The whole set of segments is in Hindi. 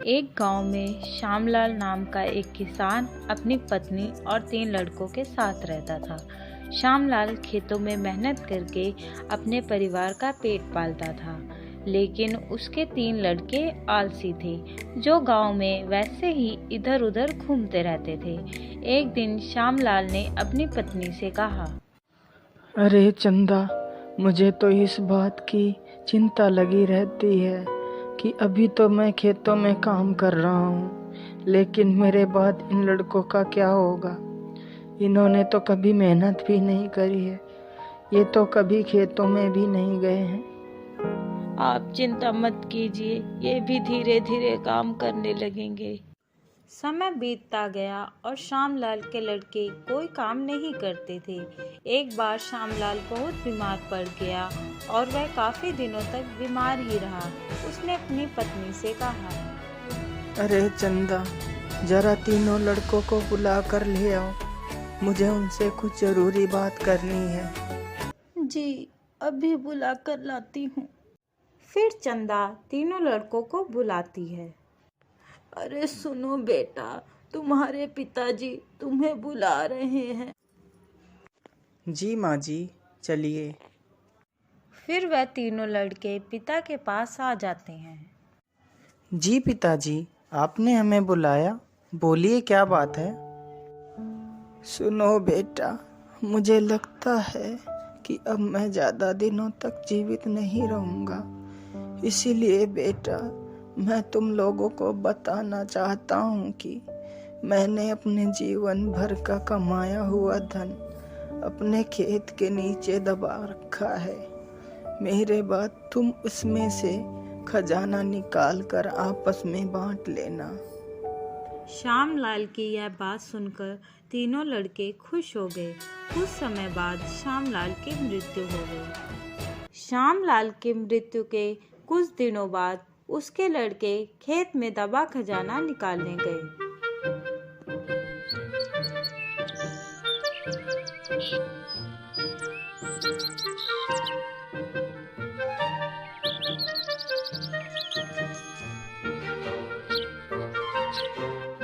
एक गांव में श्यामलाल नाम का एक किसान अपनी पत्नी और 3 लड़कों के साथ रहता था। श्यामलाल खेतों में मेहनत करके अपने परिवार का पेट पालता था, लेकिन उसके 3 लड़के आलसी थे, जो गांव में वैसे ही इधर उधर घूमते रहते थे। एक दिन श्यामलाल ने अपनी पत्नी से कहा, अरे चंदा, मुझे तो इस बात की चिंता लगी रहती है कि अभी तो मैं खेतों में काम कर रहा हूँ, लेकिन मेरे बाद इन लड़कों का क्या होगा। इन्होंने तो कभी मेहनत भी नहीं करी है, ये तो कभी खेतों में भी नहीं गए हैं। आप चिंता मत कीजिए, ये भी धीरे धीरे काम करने लगेंगे। समय बीतता गया और श्यामलाल के लड़के कोई काम नहीं करते थे। एक बार श्यामलाल बहुत बीमार पड़ गया और वह काफी दिनों तक बीमार ही रहा। उसने अपनी पत्नी से कहा, अरे चंदा, जरा तीनों लड़कों को बुला कर ले आओ, मुझे उनसे कुछ जरूरी बात करनी है। जी, अभी बुला कर लाती हूँ। फिर चंदा तीनों लड़कों को बुलाती है। अरे सुनो बेटा, तुम्हारे पिताजी तुम्हें बुला रहे हैं। जी माँ जी, चलिए। फिर वह तीनों लड़के पिता के पास आ जाते हैं। जी पिताजी, आपने हमें बुलाया, बोलिए क्या बात है। सुनो बेटा, मुझे लगता है कि अब मैं ज़्यादा दिनों तक जीवित नहीं रहूँगा, इसीलिए बेटा मैं तुम लोगों को बताना चाहता हूँ कि मैंने अपने जीवन भर का कमाया हुआ धन अपने खेत के नीचे दबा रखा है। मेरे बाद तुम उसमें से खजाना निकाल कर आपस में बांट लेना। श्यामलाल की यह बात सुनकर तीनों लड़के खुश हो गए। कुछ समय बाद श्यामलाल की मृत्यु हो गई। श्यामलाल की मृत्यु के कुछ दिनों बाद उसके लड़के खेत में दबा खजाना निकालने गए।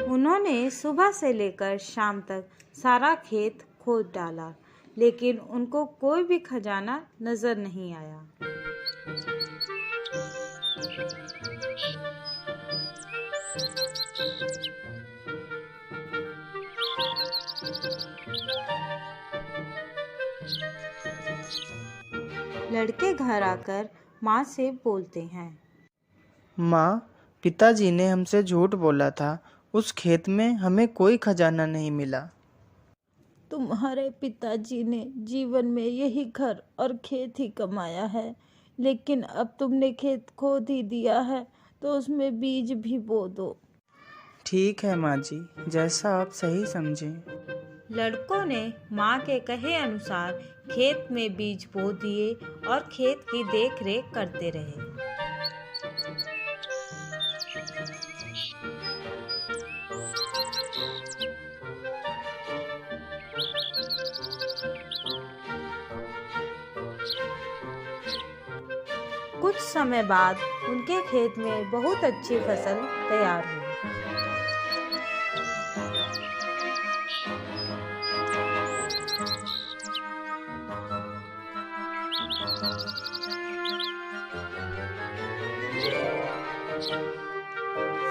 उन्होंने सुबह से लेकर शाम तक सारा खेत खोद डाला, लेकिन उनको कोई भी खजाना नजर नहीं आया। लड़के घर आकर माँ से बोलते हैं, माँ, पिताजी ने हमसे झूठ बोला था, उस खेत में हमें कोई खजाना नहीं मिला। तुम्हारे पिताजी ने जीवन में यही घर और खेत ही कमाया है, लेकिन अब तुमने खेत खोद ही दिया है तो उसमें बीज भी बो दो। ठीक है माँ जी, जैसा आप सही समझें। लड़कों ने माँ के कहे अनुसार खेत में बीज बो दिए और खेत की देख रेख करते रहे। कुछ समय बाद उनके खेत में बहुत अच्छी फसल तैयार हुई।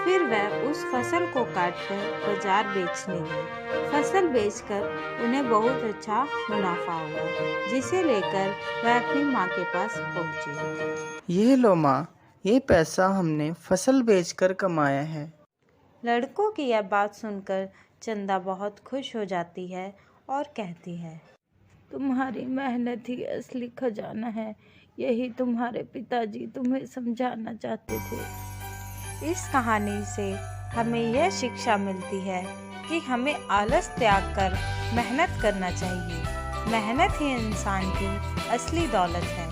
फिर वह उस फसल को काटकर बाजार बेचने गए। फसल बेचकर उन्हें बहुत अच्छा मुनाफा हुआ, जिसे लेकर वह अपनी माँ के पास पहुँचे। ये लो माँ, ये पैसा हमने फसल बेचकर कमाया है। लड़कों की यह बात सुनकर चंदा बहुत खुश हो जाती है और कहती है, तुम्हारी मेहनत ही असली खजाना है, यही तुम्हारे पिताजी तुम्हें समझाना चाहते थे। इस कहानी से हमें यह शिक्षा मिलती है कि हमें आलस त्याग कर मेहनत करना चाहिए। मेहनत ही इंसान की असली दौलत है।